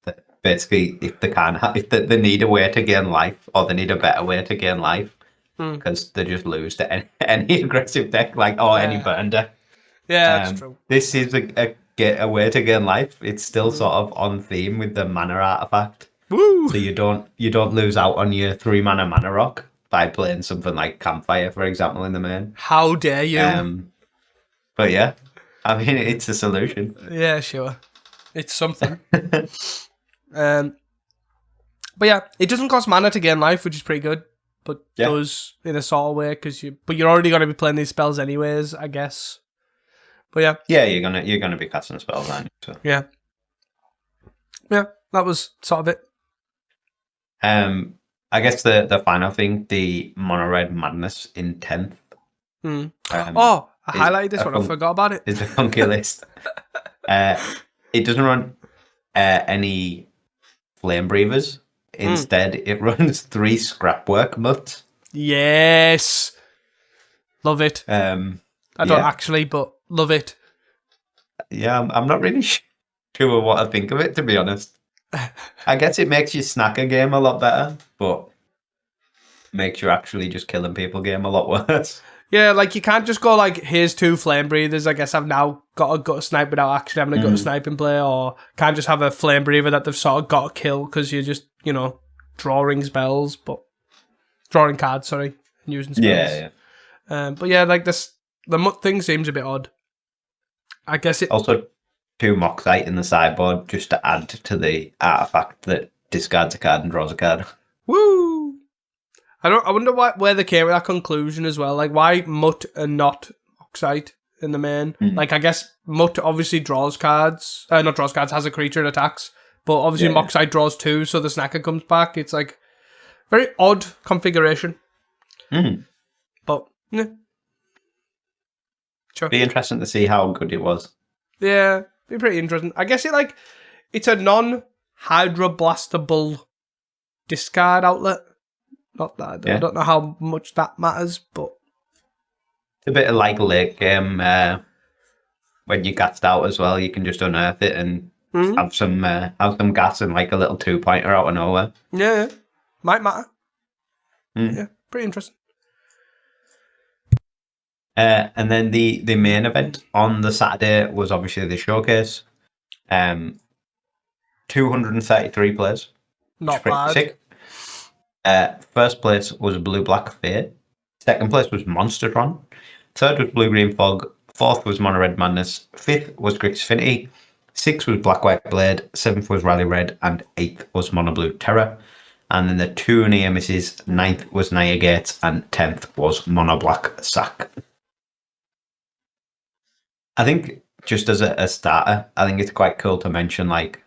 that basically if they need a way to gain life, or they need a better way to gain life, because they just lose to any aggressive deck, any burn deck. Yeah, that's true. This is a way to gain life. It's still sort of on theme with the mana artifact. Woo! So you don't lose out on your 3-mana mana rock by playing something like Campfire, for example, in the main. How dare you? But yeah, I mean, it's a solution. Yeah, sure. It's something. But yeah, it doesn't cost mana to gain life, which is pretty good. But does in a sort of way, but you're already going to be playing these spells anyways, I guess. But yeah. Yeah, you're gonna be casting spells, aren't you? So. Yeah. Yeah, that was sort of it. I guess the final thing, the Mono Red Madness in 10th. I I highlighted this one. I forgot about it. It's a funky list. It doesn't run any flame breathers. Instead, it runs 3 scrapwork mutts. Yes. Love it. I don't actually, but love it. Yeah, I'm not really sure what I think of it, to be honest. I guess it makes your snacker game a lot better, but makes your actually just killing people game a lot worse. Yeah, like you can't just go like, here's 2 flame breathers. I guess I've now got a gut snipe without actually having a gut snipe in play, or can't just have a flame breather that they've sort of got to kill because you're just, drawing spells, drawing cards, sorry, and using spells. Yeah. But yeah, like the mutt thing seems a bit odd. I guess it also 2 Moxite in the sideboard just to add to the artifact that discards a card and draws a card. Woo! I wonder where they came with that conclusion as well. Like, why Mutt and not Moxite in the main? Like, I guess Mutt obviously draws cards. Not draws cards, has a creature and attacks. But obviously Moxite draws 2, so the snacker comes back. It's like very odd configuration. But, yeah. Sure. Be interesting to see how good it was. Yeah, be pretty interesting. I guess it's a non-hydroblastable discard outlet. Not that I don't know how much that matters, but it's a bit of like late game when you gassed out as well. You can just unearth it and have some gas and like a little 2-pointer out of nowhere. Yeah, might matter. Yeah, pretty interesting. And then the main event on the Saturday was obviously the showcase. 233 players. Not bad. Sick. First place was Blue-Black Fate. Second place was Monstertron. Third was Blue-Green Fog. Fourth was Mono-Red Madness. Fifth was Grix Affinity. Sixth was Black-White Blade. Seventh was Rally Red. And 8th was Mono-Blue Terror. And then the 2 near misses. 9th was Naya Gates. And 10th was Mono-Black Sack. I think just as a starter, I think it's quite cool to mention like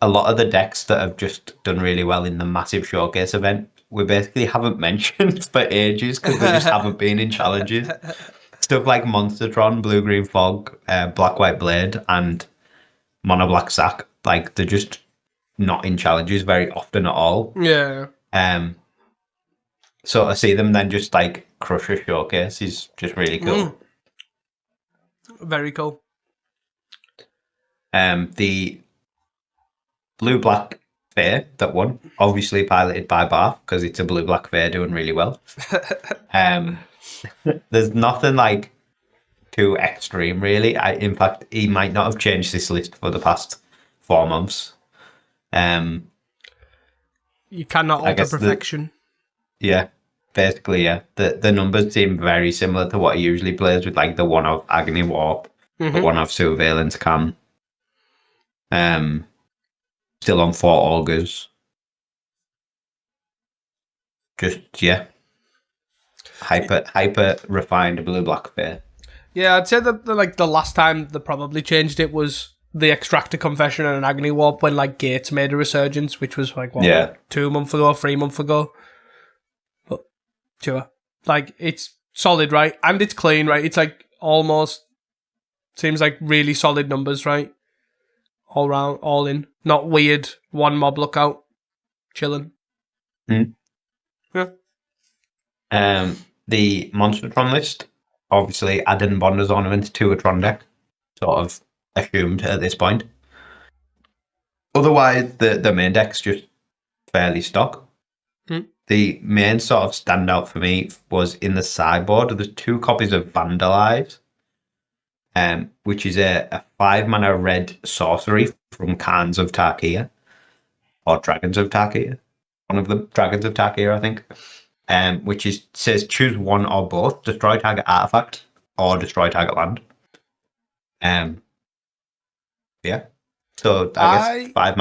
a lot of the decks that have just done really well in the massive showcase event, we basically haven't mentioned for ages because they just haven't been in challenges. Stuff like Monstertron, Blue-Green Fog, Black-White Blade, and Mono-Black Sack, like they're just not in challenges very often at all. Yeah. So to see them then just like crush a showcase is just really cool. Very cool. The Blue-Black Fair that won, obviously piloted by Barth because it's a Blue-Black Fair doing really well. There's nothing like too extreme really. In fact, he might not have changed this list for the past 4 months. You cannot alter perfection. Basically, yeah. The numbers seem very similar to what he usually plays with, like the one of Agony Warp, the one of Surveillance Cam. Still on 4 Augurs. Just, hyper refined Blue-Black Fair. Yeah, I'd say that the last time they probably changed it was the Extractor Confession and an Agony Warp when like Gates made a resurgence, which was like 2 months ago, 3 months ago. But sure, like it's solid, right? And it's clean, right? It's like almost seems like really solid numbers, right? All round, all in, not weird. One mob lookout, chilling. Yeah. The Monstertron list, obviously adding Bonder's Ornament to a Tron deck, sort of assumed at this point. Otherwise, the main deck's just fairly stock. The main sort of standout for me was in the sideboard. There's 2 copies of Vandalize, which is a 5-mana red sorcery from Khans of Tarkir, or Dragons of Tarkir. One of them, Dragons of Tarkir, I think. Which says choose one or both, destroy target artifact or destroy target land. So I guess 5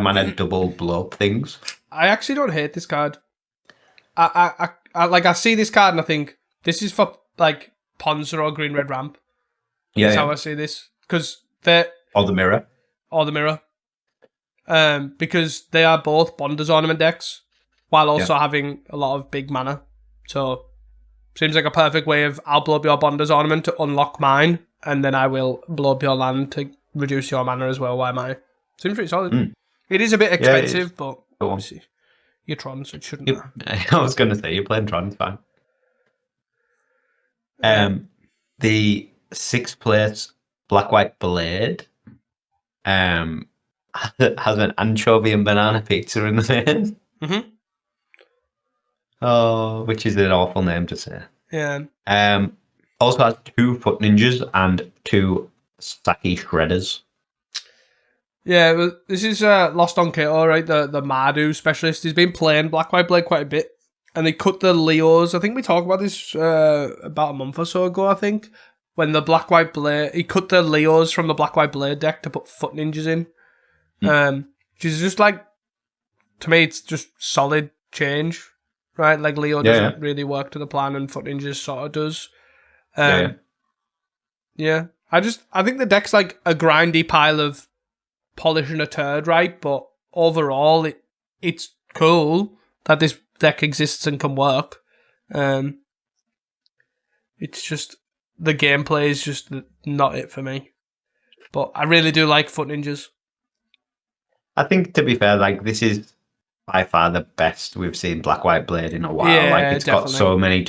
mana double blow up things. I actually don't hate this card. I see this card and I think this is for like Ponza or Green Red Ramp. That's how I see this, because they're or the mirror. Because they are both Bonder's Ornament decks, while also having a lot of big mana. So, Seems like a perfect way of I'll blow up your Bonder's Ornament to unlock mine, and then I will blow up your land to reduce your mana as well. Why am I? Seems pretty solid. It is a bit expensive, but obviously you're Tron, so it shouldn't matter. I was going to say, you're playing Tron, it's fine. The 6th place Black-White Blade has an anchovy and banana pizza in the name. Mm-hmm. Oh, which is an awful name to say. Yeah. Also has 2 Foot Ninjas and 2 Saki Shredders. Yeah, well, this is Lost on Kato, right? The Mardu specialist. He's been playing Black-White Blade quite a bit. And they cut the Leos. I think we talked about this about a month or so ago, I think. When the Black-White Blade... He cut the Leos from the Black-White Blade deck to put Foot Ninjas in. Which is just like... To me, it's just solid change. Right? Like, Leo doesn't really work to the plan and Foot Ninjas sort of does. Yeah. I think the deck's like a grindy pile of polishing a turd, right? But overall, it's cool that this deck exists and can work. It's just the gameplay is just not it for me. But I really do like Foot Ninjas. I think, to be fair, like, this is by far the best we've seen Black-White Blade in a while. Yeah, like, it's definitely. got so many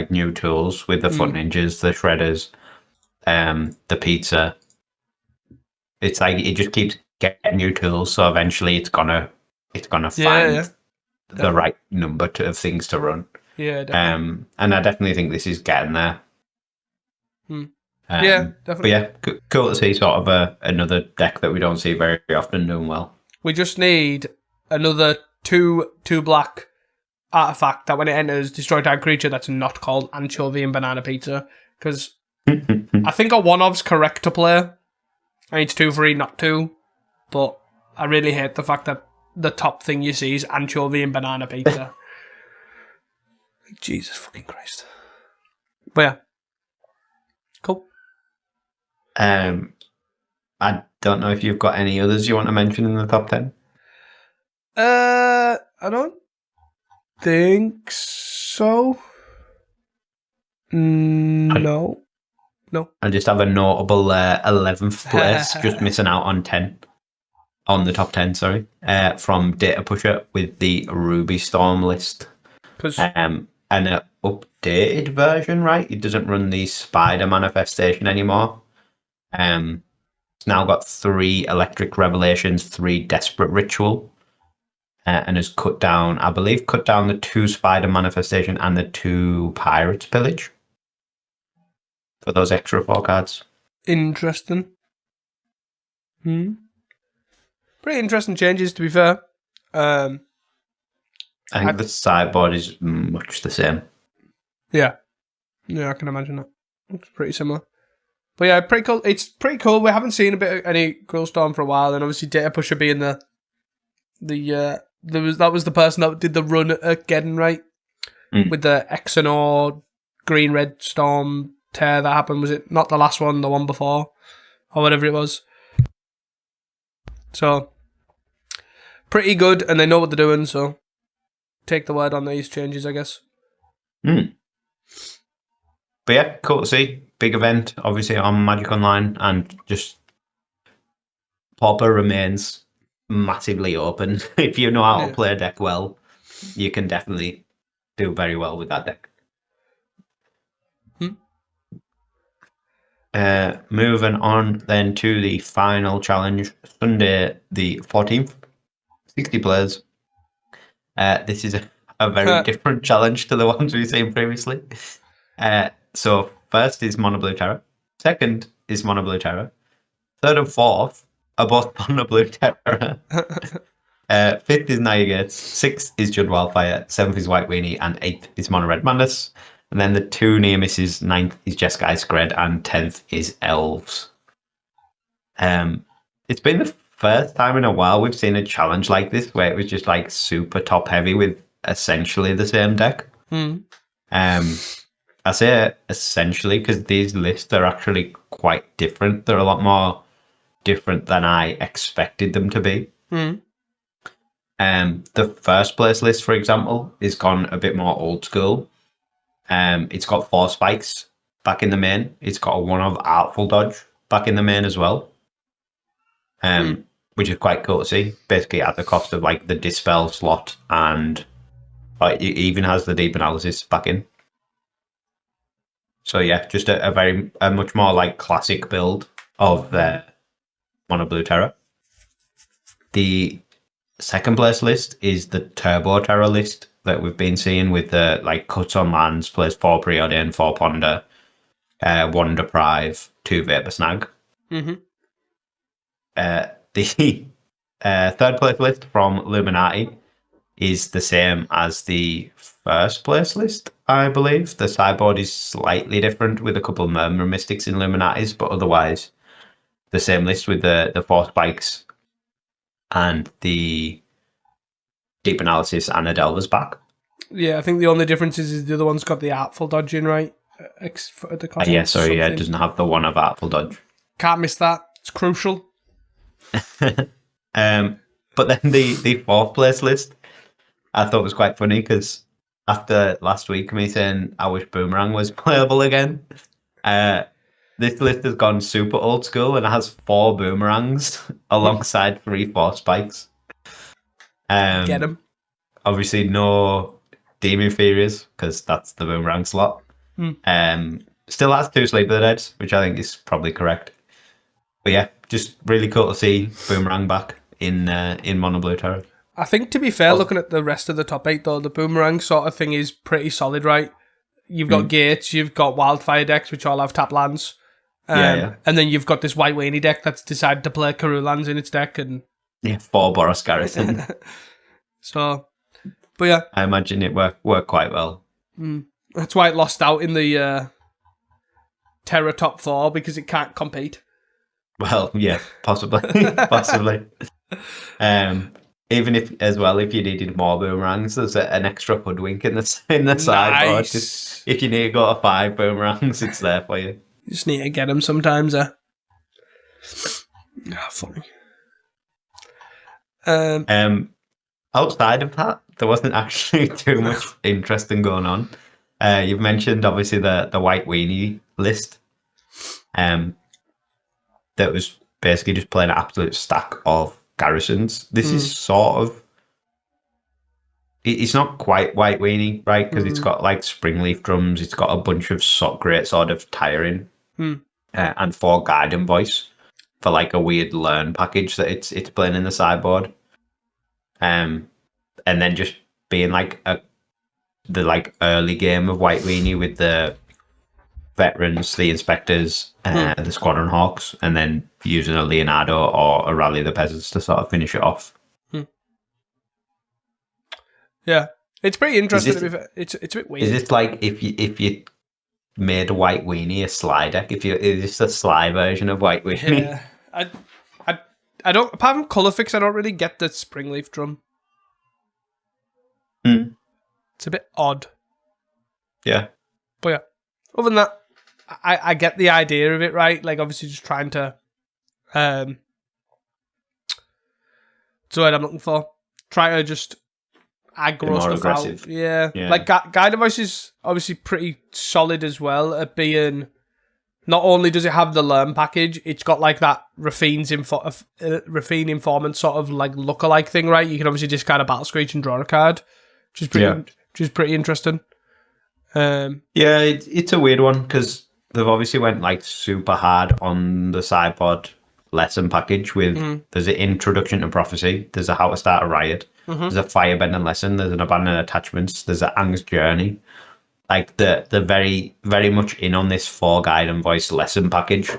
new tools with the Foot Ninjas, the Shredders, the pizza. It's like it just keeps getting new tools, so eventually it's gonna find the right number of things to run. Yeah, definitely. And I definitely think this is getting there. Yeah, definitely. But yeah, cool to see sort of another deck that we don't see very often doing well. We just need another two black artifact that when it enters, destroy target creature that's not called Anchovy and Banana Pizza. Because I think a 1-of's correct to play. I need 2-3, not 2. But I really hate the fact that the top thing you see is Anchovy and Banana Pizza. Jesus fucking Christ. But yeah. Cool. I don't know if you've got any others you want to mention in the top 10. I don't think so. No. I just have a notable 11th place, just missing out on 10. On the top 10, sorry. From Data Pusher with the Ruby Storm list. And an updated version, right? It doesn't run the Spider Manifestation anymore. It's now got 3 Electric Revelations, 3 Desperate Ritual. And has cut down the 2 Spider Manifestation and the 2 Pirates Pillage for those extra 4 cards. Interesting. Pretty interesting changes, to be fair. I think the sideboard is much the same. Yeah, I can imagine that. Looks pretty similar. But yeah, pretty cool. It's pretty cool. We haven't seen a bit of any Grillstorm for a while, and obviously Data Pusher being that was the person that did the run at Geddon, right? With the X and O green red storm tear that happened. Was it not the last one, the one before, or whatever it was? So pretty good, and they know what they're doing. So take the word on these changes, I guess. But yeah, cool to see. Big event, obviously, on Magic Online, and just Pauper remains massively open. If you know how to play a deck well, you can definitely do very well with that deck. Moving on then to the final challenge, Sunday the 14th, 60 players. This is a very different challenge to the ones we've seen previously. So first is Mono Blue Terror, second is Mono Blue Terror, third and fourth are both Mono Blue Terror. Fifth is Naya Gates, sixth is Judd Wildfire, seventh is White Weenie, and eighth is Mono Red Madness. And then the 2 near misses, ninth is Jeskai Scred, and 10th is Elves. It's been the first time in a while we've seen a challenge like this where it was just like super top heavy with essentially the same deck. I say essentially because these lists are actually quite different. They're a lot more different than I expected them to be. The first place list, for example, is gone a bit more old school. It's got 4 spikes back in the main. It's got a 1 of Artful Dodge back in the main as well. Which is quite cool to see. Basically at the cost of like the Dispel slot, and it even has the Deep Analysis back in. So yeah, just a much more like classic build of Mono Blue Terror. The second place list is the Turbo Terror list that we've been seeing with the like cuts on lands, plays 4 Preordain, 4 Ponder, 1 Deprive, 2 Vapor Snag. Mm-hmm. The third place list from Illuminati is the same as the first place list, I believe. The sideboard is slightly different with a couple of Murmur Mystics in Illuminatis, but otherwise the same list with the 4 spikes and the Deep Analysis and a Delver's back. Yeah, I think the only difference is the other one's got the Artful Dodge in, right? At the cost of something. It doesn't have the 1 of Artful Dodge. Can't miss that. It's crucial. But then the 4th place list I thought was quite funny because after last week me saying I wish Boomerang was playable again, this list has gone super old school and it has 4 Boomerangs alongside 3 4 spikes. Get them. Obviously no Demon Furious because that's the Boomerang slot. Still has 2 Sleep of the Dead, which I think is probably correct. But yeah, just really cool to see Boomerang back in Mono Blue Terror. I think, to be fair, looking at the rest of the top 8, though, the Boomerang sort of thing is pretty solid, right? You've got Gates, you've got Wildfire decks, which all have tap lands. And then you've got this White Weenie deck that's decided to play Karoo lands in its deck. And 4 Boros Garrison. So, but yeah. I imagine it worked quite well. That's why it lost out in the Terror top 4, because it can't compete. Well, yeah, possibly. Possibly. Even if you needed more Boomerangs, there's an extra Hoodwink in the sideboard. Just, if you need to go to 5 Boomerangs, it's there for you. You just need to get them sometimes, funny. Outside of that, there wasn't actually too much interesting going on. You've mentioned, obviously, the White Weenie list. That was basically just playing an absolute stack of Garrisons. This is sort of... It's not quite White Weenie, right? Because it's got like Springleaf Drums, it's got a bunch of great sort of tiring, and 4 Guiding Voice for like a weird learn package that it's playing in the sideboard. And then just being like the like early game of White Weenie with the Veterans, the Inspectors, the Squadron Hawks, and then using a Leonardo or a Rally of the Peasants to sort of finish it off. Yeah, it's pretty interesting. It's a bit weird. Is it like if you made a White Weenie a Sly deck? Is this a Sly version of White Weenie? Yeah, I don't. Apart from Colour Fix, I don't really get the Springleaf Drum. It's a bit odd. Yeah, but yeah. Other than that, I get the idea of it, right? Like, obviously, just trying to what's the word I'm looking for? Try to just aggro stuff aggressive. Out. Yeah. Like Guided Voice is obviously pretty solid as well at being. Not only does it have the learn package, it's got like that Rafine Informant sort of like lookalike thing, right? You can obviously discard a Battle Screech and draw a card, which is pretty interesting. It's a weird one because they've obviously went like super hard on the sideboard lesson package with there's an Introduction to Prophecy, there's a How to Start a Riot, there's a Firebending Lesson, there's an Abandoned Attachments, there's an Angst Journey. Like they're very, very much in on this 4 Guiding Voice lesson package.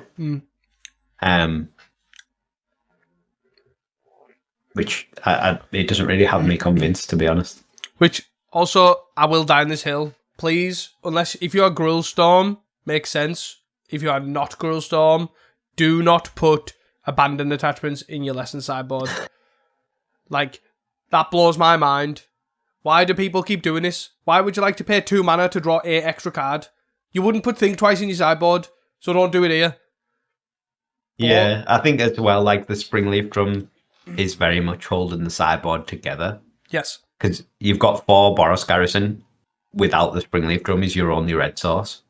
Which it doesn't really have me convinced, to be honest. Which also, I will die on this hill. Please, if you are Grillstorm, makes sense. If you are not Grillstorm, do not put Abandoned Attachments in your lesson sideboard. Like, that blows my mind. Why do people keep doing this? Why would you like to pay 2 mana to draw 8 extra card? You wouldn't put Think Twice in your sideboard, so don't do it here. Yeah, I think as well, like the Springleaf Drum is very much holding the sideboard together. Yes. Because you've got 4 Boros Garrison without the spring leaf drum is your only red source.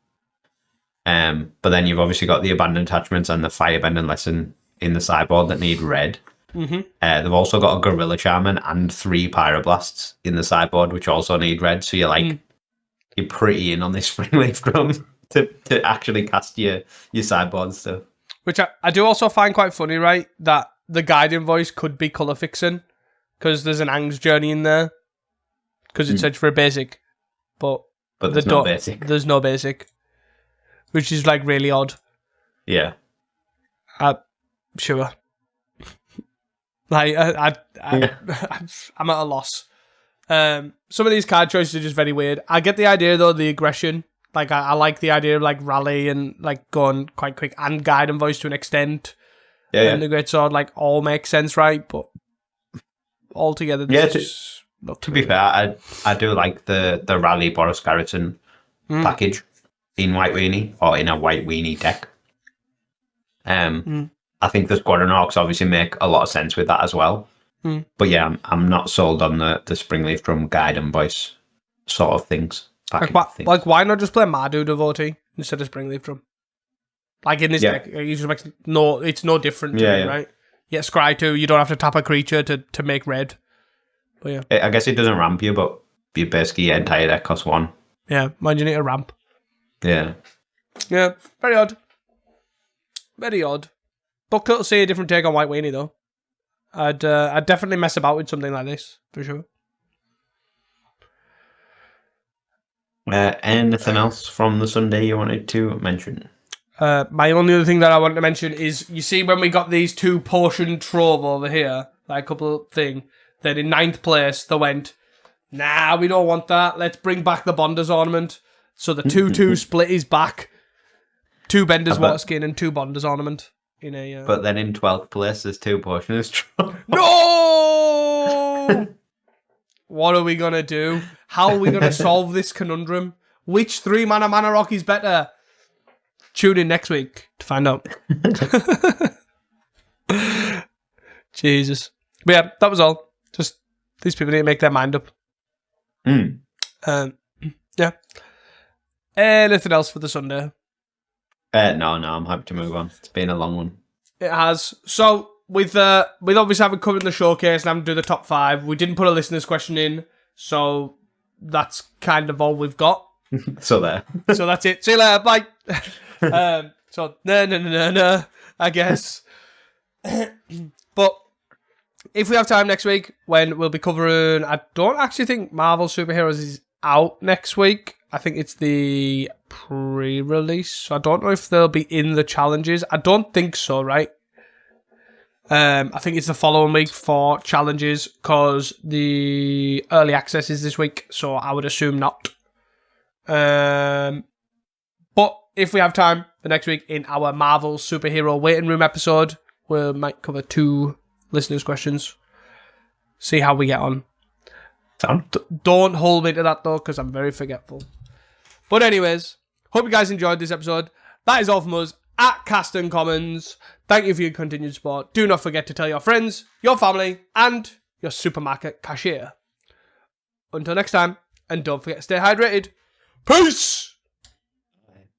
But then you've obviously got the abandoned attachments and the firebending lesson in the sideboard that need red. Mm-hmm. They've also got a gorilla shaman and 3 pyroblasts in the sideboard, which also need red. So you're like, you're pretty in on this spring leaf drum to actually cast your sideboard stuff. Which I do also find quite funny, right? That the guiding voice could be colour fixing because there's an Ang's journey in there because it said for a basic, but there's no basic. There's no basic, which is like really odd. Yeah. Sure. Like I'm at a loss. Some of these card choices are just very weird. I get the idea though, the aggression. Like I like the idea of like rally and like going quite quick and guide and voice to an extent. Yeah. And the great sword like all makes sense, right? But altogether, to be fair, I do like the rally Boris Garrison package in White Weenie or in a White Weenie deck. I think the Squadron Orcs obviously make a lot of sense with that as well. But yeah, I'm not sold on the Springleaf Drum guide and voice sort of things. Like why not just play Mardu devotee instead of Springleaf Drum? Like in this deck, it just makes it's no different to me, right? Yeah, Scry 2, you don't have to tap a creature to make red. But yeah. I guess it doesn't ramp you, but you basically your entire deck costs 1. Yeah, mind you need a ramp. Yeah. Yeah, very odd. Very odd. But cool to see a different take on White Weenie though. I'd definitely mess about with something like this, for sure. Anything else from the Sunday you wanted to mention? My only other thing that I wanted to mention is, you see when we got these 2 potion trove over here, like a couple of thing, then in 9th place they went, nah, we don't want that, let's bring back the Bonders ornament. So the 2-2 split is back. 2 Benders Water Skin and 2 Bonders ornament. In a. But then in 12th place there's 2 potions trove. No! What are we going to do? How are we going to solve this conundrum? Which 3-mana mana rock is better? Tune in next week to find out. Jesus. But yeah, that was all. Just these people need to make their mind up. Yeah. Anything else for the Sunday? No, I'm happy to move on. It's been a long one. It has. So, with obviously having covered the showcase and having to do the top 5, we didn't put a listener's question in, so that's kind of all we've got. So there. So that's it. See you later. Bye. So, no, I guess. But if we have time next week, when we'll be covering, I don't actually think Marvel Superheroes is out next week. I think it's the pre-release. So I don't know if they'll be in the challenges. I don't think so, right? I think it's the following week for challenges because the early access is this week. So I would assume not. But if we have time the next week in our Marvel Superhero Waiting Room episode, we might cover 2 listeners' questions. See how we get on. Don't hold me to that though, because I'm very forgetful. But anyways, hope you guys enjoyed this episode. That is all from us at Caston Commons. Thank you for your continued support. Do not forget to tell your friends, your family, and your supermarket cashier. Until next time, and don't forget to stay hydrated. Peace!